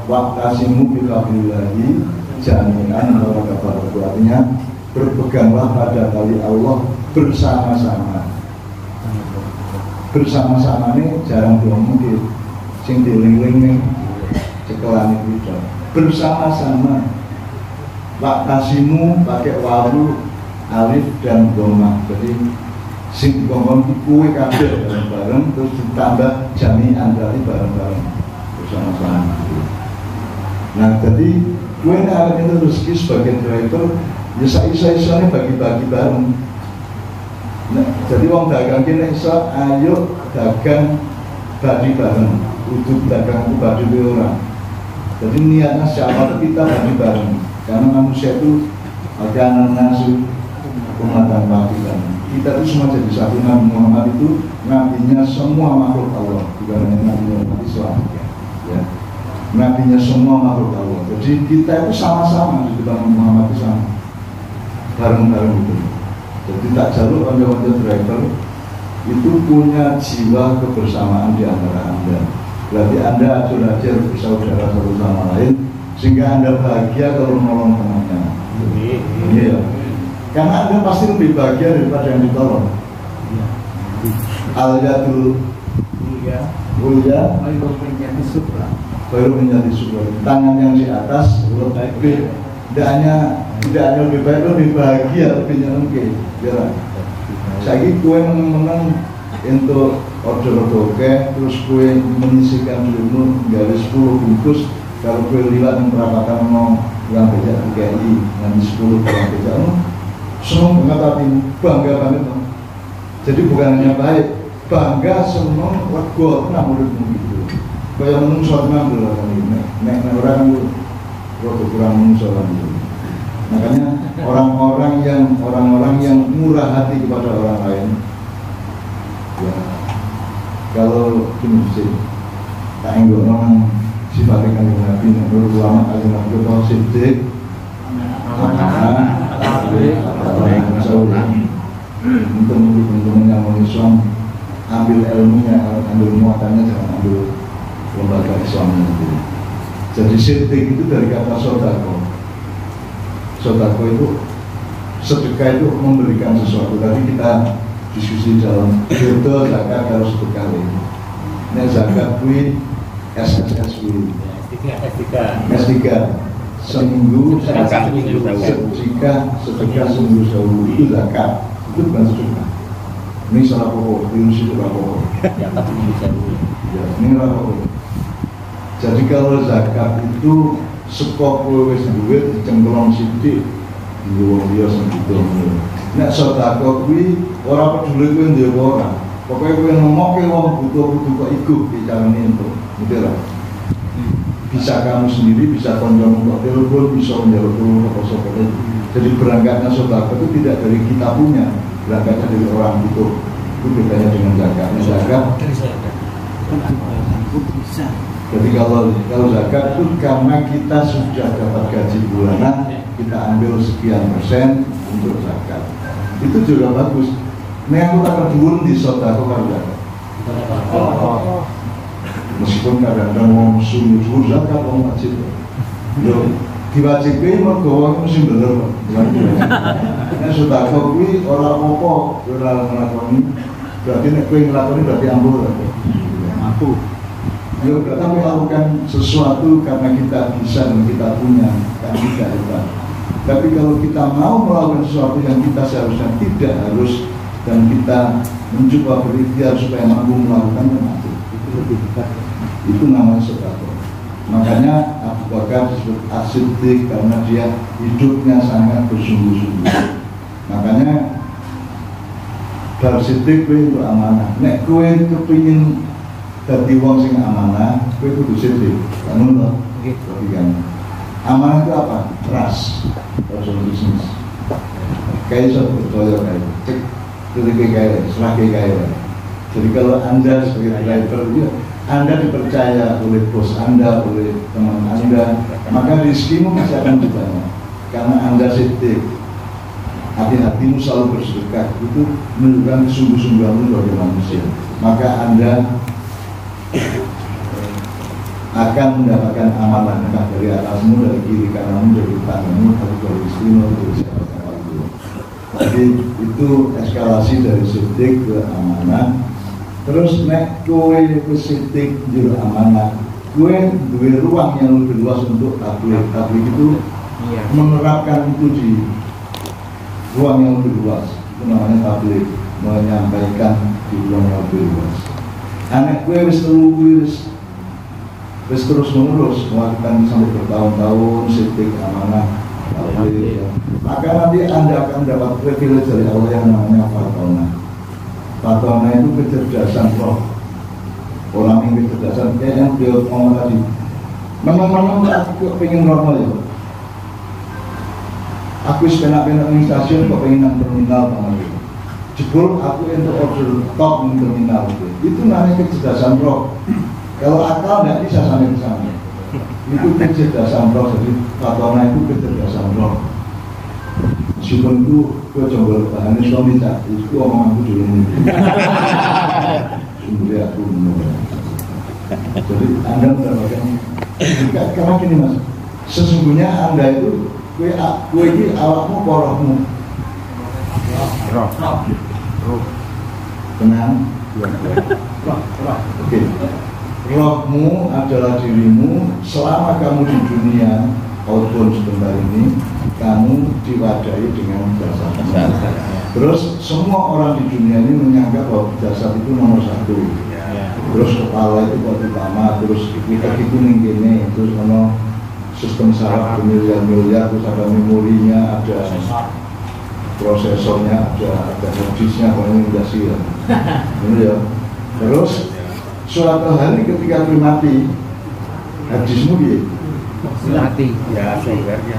Waqtasimu billahi jami'an wa tafarraqu, artinya berpeganglah pada tali Allah bersama-sama. Bersama-sama ini jarang mungkin sing dieling-eling ning cekelan itu. Bersama-sama. Waqtasimu pakai wawu, alif dan dhamma. Jadi sing dikongkon kuwe kabeh bareng-bareng terus ditambah jami'an dari bareng-bareng bersama-sama. Nah, jadi gue nek itu rezeki sebagai driver, ya isa-isane bagi-bagi bareng. Nah, jadi wong dagang kene iso ayo dagang bagi bareng, kudu dagang bagi orang. Jadi niatnya siapa kita bagi bareng, karena manusia itu akan nasu umatan wahidan. Kita itu semua jadi satu. Nabi Muhammad itu nabinya semua makhluk Allah, bukan hanya Nabi Muhammad Islam. Ya. Nabinya semua makhluk Allah. Jadi kita itu sama-sama di depan Muhammad itu sama, bareng-bareng itu. Jadi tak jalur konco-konco driver itu punya jiwa kebersamaan di antara Anda. Berarti Anda acur-acur bersaudara satu sama lain, sehingga Anda bahagia kalau menolong temannya. Iya. Karena Anda pasti lebih bahagia daripada yang ditolong. Al-Yadul Ulya baru menjadi syukur. Tangan yang di atas lebih tidak hanya lebih baik, lebih bahagia, lebih nyenengke. Ya. Saiki kue menang untuk order toke, terus kue menyisihkan dulu gawe 10 bungkus. Kalau kue liwat yang perapatan mau yang becak DKI nanti 10 orang becak, senang banget tapi bangga banget. Jadi bukan hanya baik, bangga, senang, lega, tenang menurutmu gitu. Kayak menungso tenang dulu kan ini, nek orang itu kurang menungso kan itu. Makanya orang-orang yang murah hati kepada orang lain, ya, kalau gini sih, tak enggak orang sifatnya kan Nabi, menurut ulama kali Nabi itu siddiq, untuk teman-teman yang Islam, ambil ilmunya, ambil muatannya, jangan ambil lembaga Islamnya sendiri. Jadi siddiq itu dari kata sodako. Sodako itu sedekah itu memberikan sesuatu. Tadi kita diskusi dalam betul zakat harus sedekah ini. Ini zakat kui SSS kui S3 seminggu jika sedekah seminggu sehulu itu zakat, itu bukan sedekah. Ini salah pokok, ini salah pokok. Ya, ini salah pokok. Jadi kalau zakat itu sekop wis duit dicemplung sithik di wong liya segitu. Nek sedekah kuwi ora peduli kowe ndek ora. Pokoke kowe nemokke wong butuh kok iku dicarani entuk. Gitu lah. Bisa kamu sendiri, bisa kancamu kok telepon, bisa njaluk tulung apa sapa. Jadi berangkatnya sedekah itu tidak dari kita punya, berangkatnya dari orang butuh. Itu bedanya dengan zakat. Zakat bisa. Jadi kalau zakat itu karena kita sudah dapat gaji bulanan, kita ambil sekian persen untuk zakat. Itu juga bagus. Ini aku tak kedua di sodako kan. Meskipun kadang-kadang mau suruh zakat, mau wajib. Diwajibkan mergo mesti bener. Nek sodako kuwi ora apa-apa, ora nglakoni. Berarti nek kowe nglakoni berarti ampun. Mampu. Ya kita melakukan sesuatu karena kita bisa dan kita punya, kan tidak hebat. Tapi kalau kita mau melakukan sesuatu yang kita seharusnya tidak harus dan kita mencoba berikhtiar supaya mampu melakukan itu lebih hebat. Itu namanya sedekah. Makanya Abu Bakar disebut as-siddiq karena dia hidupnya sangat bersungguh-sungguh. Makanya bar-siddiq itu amanah. Nek kowe kepingin dadi wong sing amanah, kowe kudu siddiq. Kan ngono. Nggih. Kan. Amanah itu apa? Trust. Personal business. Kayak iso percaya kae. Cek ketika kae, selagi kae. Jadi kalau Anda sebagai driver, ya, Anda dipercaya oleh bos Anda, oleh teman Anda, maka rezekimu masih akan ditanya. Karena Anda siddiq. Hati-hatimu selalu bersedekah. Itu menunjukkan kesungguh-sungguhanmu sebagai manusia. Maka Anda akan mendapatkan amanah entah dari atasmu, dari kiri kananmu, dari tanganmu, dari istrimu, dari siapa-siapa itu. Jadi itu eskalasi dari sidik ke amanah. Terus nek kowe wis sidik njur amanah, kowe duwe ruang yang lebih luas untuk tabligh. Tabligh itu menerapkan itu di ruang yang lebih luas. Itu namanya tabligh, menyampaikan di ruang yang lebih luas. Anak kowe wis telu wis terus menerus melakukan sampai bertahun-tahun sidik amanah tabligh, maka nanti Anda akan dapat privilege dari Allah yang namanya fatona. Fatona itu kecerdasan roh. Orang yang kecerdasan kayak yang beliau ngomong tadi. Memang aku pengen normal ya. Aku sepenak-penak di stasiun kok pengen nang terminal teman itu. Jebul aku untuk order top di terminal itu. Itu namanya kecerdasan roh. Kalau akal nggak bisa sampai ke sana. Itu kecerdasan roh. Jadi fatona itu kecerdasan roh. Meskipun itu gue coba bahannya suami tak, itu omonganku dulu ini. Sumbernya aku menurut. Jadi Anda mendapatkan, karena gini mas, sesungguhnya Anda itu, gue ini awakmu, rohmu. Roh. Tenang. Oke. Rohmu adalah dirimu selama kamu di dunia. Walaupun sebentar ini kamu diwadahi dengan jasad. Terus semua orang di dunia ini menyangka bahwa jasad itu nomor satu. Terus kepala itu buat utama. Terus kita itu nih, terus kalau sistem saraf bermiliar-miliar, terus ada memorinya, ada prosesornya, ada harddisknya, komunikasi ya. Ya. Terus suatu hari ketika mati, harddiskmu dia mati ya, softwarenya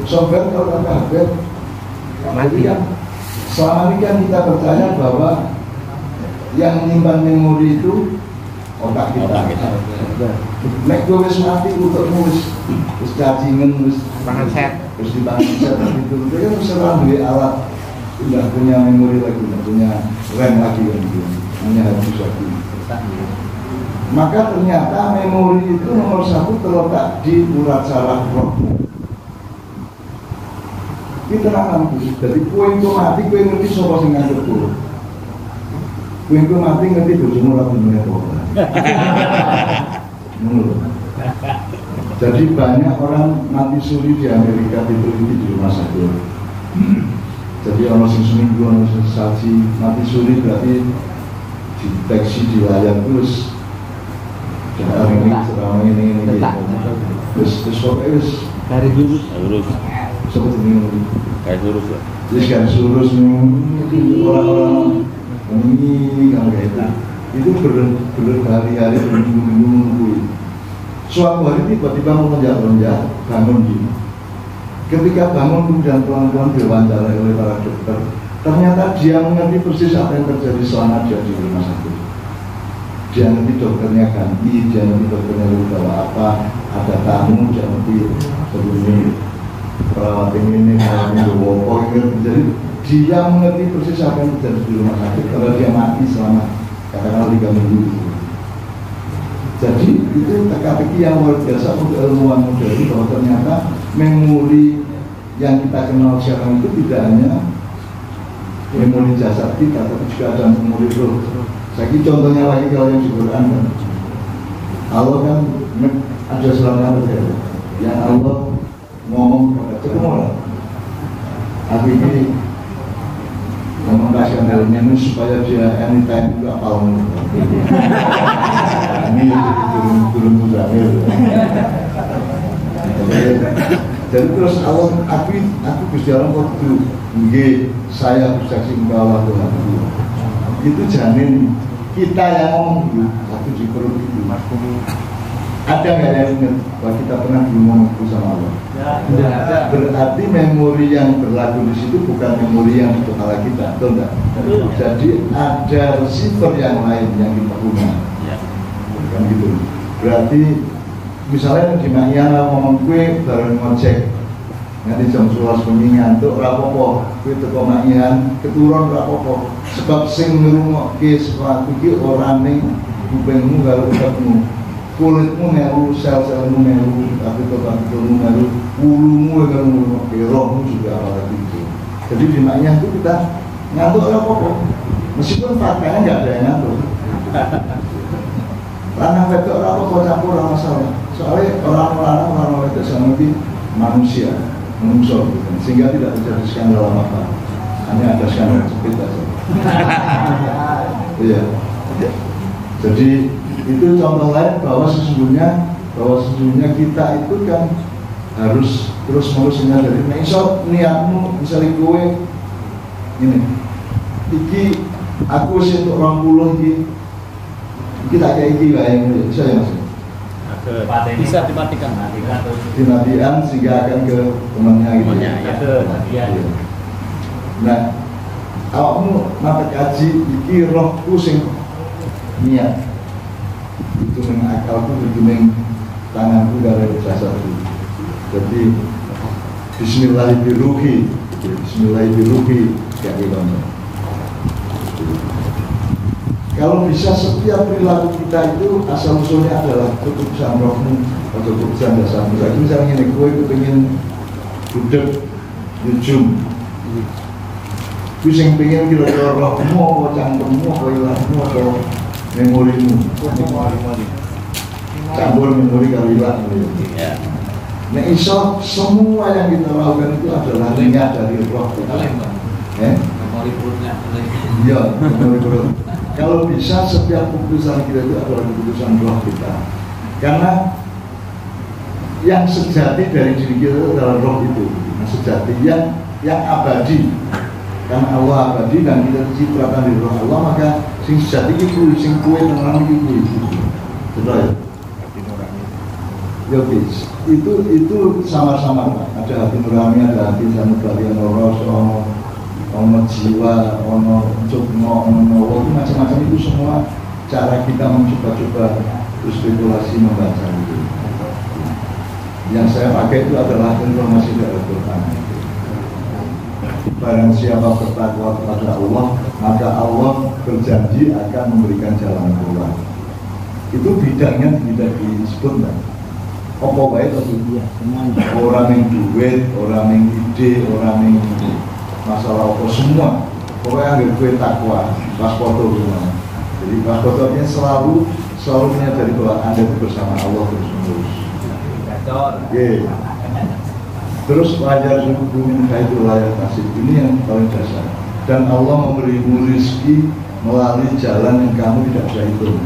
software kalau kata hardware mati kan. Selama ini kan kita percaya bahwa yang menyimpan memori itu otak kita. Nek gue wis mati utukmu wis cacingan, wis pangan set, wis dipangan set itu kan serang duwe alat, tidak punya memori lagi, tidak punya RAM lagi kan gitu. Hanya harus lagi. Maka ternyata memori itu nomor satu terletak di urat saraf rohmu. Itu tenang, jadi kue itu mati, kue ngerti siapa sing ngatur kue. Kue itu mati ngerti bojomu ora dunia apa. Jadi banyak orang mati suri di Amerika diteliti di rumah sakit. Jadi orang sing seminggu, orang sing sasi mati suri berarti deteksi di layar terus. Sekarang ini terus pokoknya dari lurus seperti ini kayak lurus ya. Terus kan lurus orang-orang ini kalau kayak itu berhari-hari berminggu-minggu menunggu. Suatu hari tiba-tiba melonjak-lonjak bangun gini. Ketika bangun kemudian pelan-pelan diwawancara oleh para dokter, ternyata dia mengerti persis apa yang terjadi selama dia di rumah sakit. Dia nanti dokternya ganti, dia nanti dokternya bawa apa, ada tamu, dia nanti sebelumnya perawat ini bawa jadi dia mengerti persis apa yang terjadi di rumah sakit kalau dia mati selama katakanlah 3 minggu. Jadi itu teka-teki yang luar biasa untuk ilmuwan modern bahwa ternyata memori yang kita kenal sekarang itu tidak hanya memori jasad kita, tapi juga ada memori roh. Saya contohnya lagi kalau yang di Quran kan, Allah kan ada selama yang Allah ngomong kepada semua. Aku ini memang ilmu supaya dia anytime juga apal. Ini turun muzamil. Jadi terus Allah aku berjalan waktu nggih saya bersaksi bahwa Tuhan itu jamin kita yang ngomong aku di perut itu. Ada nggak yang ingat bahwa kita pernah ngomong itu sama Allah? Ya. Berarti memori yang berlaku di situ bukan memori yang di kepala kita, betul nggak? Jadi ada receiver yang lain yang kita punya. Kan gitu. Berarti misalnya di Mahyana ngomong kue bareng ngecek nanti jam 11 bengi ngantuk rapopo kue teko Mahyan keturun rapopo sebab sing ngrungokke sesuatu iki ora ning kupingmu karo utekmu, kulitmu meru, sel-selmu meru, partikel-partikelmu meru, wulumu karo rohmu juga apalagi itu. Jadi di maknya itu kita ngantuk apa-apa, meskipun faktanya nggak ada yang ngantuk. Lanang wedok ora apa campur ora masalah. Soalnya orang wedok sama itu manusia, sehingga tidak terjadi skandal apa-apa. Hanya ada skandal cepet aja. Iya. Jadi itu contoh lain bahwa sesungguhnya kita itu kan harus terus-menerus menyadari. Misal niatmu, misalnya gue ini, iki aku sih untuk 20 iki, kita kayak iki lah yang bisa ya mas. Bisa dimatikan. Dimatikan sehingga akan ke temannya gitu. Ya. Nah, awakmu mata kaji iki rohku sing niat. Itu ning akalku, itu ning tanganku dari jasadku. Jadi Bismillahirrahmanirrahim kayak gitu. Kalau bisa setiap perilaku kita itu asal usulnya adalah keputusan rohmu atau keputusan dasarmu. Jadi misalnya ini, gue pengen budek ujung, gue yang pengen kira-kira rohmu, atau cangkemmu, atau ilahmu, atau memorimu, campur memori kalau ilah. Nah, insya semua yang kita lakukan itu adalah niat dari roh kita. Memori perutnya. Iya, memori perut. Kalau bisa setiap keputusan kita itu adalah keputusan roh kita. Karena yang sejati dari diri kita itu adalah roh itu. Nah, sejati yang abadi. Karena Allah abadi dan kita dicitrakan di roh Allah, maka sing sejati itu, sing kue tenang itu. Betul ya? Ya guys, itu sama-sama Pak. Ada hati nurani, ada hati sanubari, ono jiwa, ono cukmo, ono macam-macam itu semua cara kita mencoba-coba berspekulasi membaca itu. Yang saya pakai itu adalah informasi dari Al-Quran. Barang siapa bertakwa kepada Allah, maka Allah berjanji akan memberikan jalan keluar. Itu bidangnya tidak disebut Pak. Apa baik atau dia orang yang duit, orang yang ide, orang yang masalah apa semua. Pokoknya ambil gue takwa, pas foto gimana. Jadi pas fotonya selalu menyadari bahwa Anda itu bersama Allah terus-menerus. Terus wajar suku itu layak nasib, ini yang paling dasar. Dan Allah memberimu rezeki melalui jalan yang kamu tidak bisa hitung.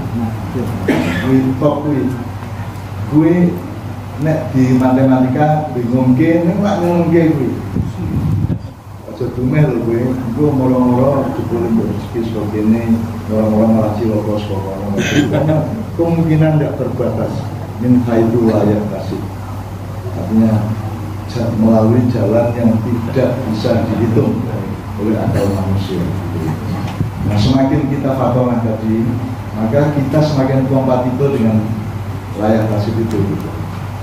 Gue nek di matematika bingung ke, nek nggak bingung ke gue. Setume lho gue moro-moro jebul rezeki seperti ini, moro-moro malah cilokos pokoknya. Kemungkinan tidak terbatas. Min haitu layak kasih. Artinya melalui jalan yang tidak bisa dihitung oleh akal manusia. Nah, semakin kita fatwa tadi, maka kita semakin kompatibel dengan layak kasih itu.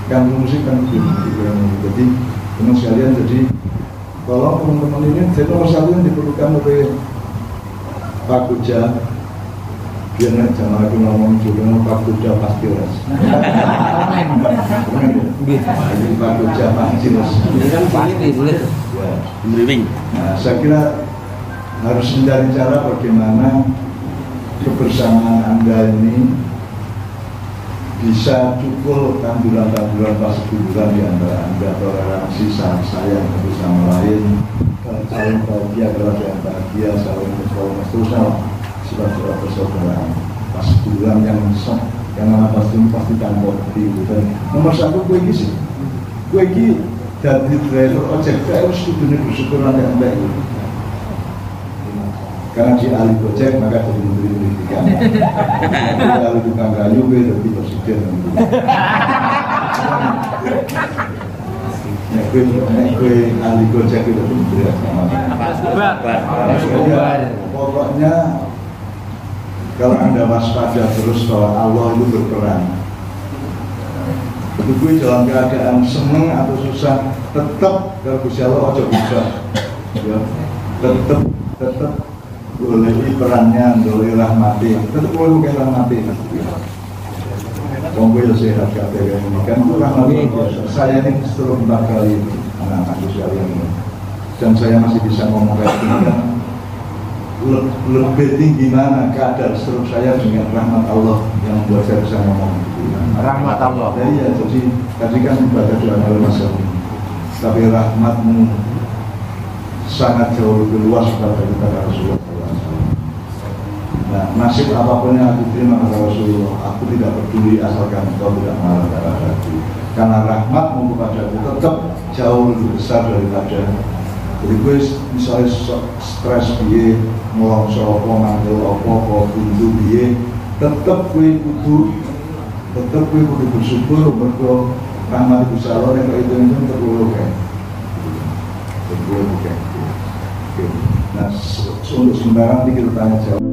Kan musik kan jadi teman sekalian, jadi kalau teman-teman ini nomor satu yang diperlukan oleh Pak Kuja, biar jangan aku ngomong juga Pak Kuja pasti res. Pak Kuja pasti res. Nah, saya kira harus mencari cara bagaimana kebersamaan Anda ini bisa cukup tanduran-tanduran pas kuburan di antara Anda, toleransi, sayang satu sama lain, saling bahagia, keluarga yang bahagia, saling bersahabat, seterusnya sifat-sifat persaudaraan. Pas kuburan yang nama pasti tanpa bukti. Nomor satu gue ini sih, gue ini dari driver ojek, gue harus kudunya bersyukur anda itu. Karena di ahli Gojek maka jadi menteri pendidikan. Kalau tukang kayu gue jadi presiden. Gue ahli Gojek itu menteri sama. Pokoknya kalau anda waspada terus bahwa Allah itu berperan. Itu gue dalam keadaan seneng atau susah tetap kalau Gusti Allah ojo bisa. Ya, tetap boleh perannya, boleh rahmati, tetap boleh bukan rahmati. Wong gue sehat kabeh kan itu rahmati. Saya ini setelah 4 kali anak-anakku sekalian ini, dan saya masih bisa ngomong kayak gini kan. Lebih tinggi mana kadar stroke saya dengan rahmat Allah yang membuat saya bisa ngomong gitu. Rahmat Allah. Ya, jadi tadi kan baca doa oleh Mas Yoni, tapi rahmatmu sangat jauh lebih luas daripada Rasulullah. Nah, nasib apapun yang aku terima kata Rasulullah, aku tidak peduli asalkan engkau tidak marah kepadaku. Karena rahmatmu kepadaku tetap jauh lebih besar daripada. Jadi gue misalnya stres biye, ngelongso apa, manggil apa, buntu biye, tetap gue kudu bersyukur mergo rahmat Gusti Allah yang itu tetap gue kayak. Nah, untuk sementara nanti kita tanya jawab.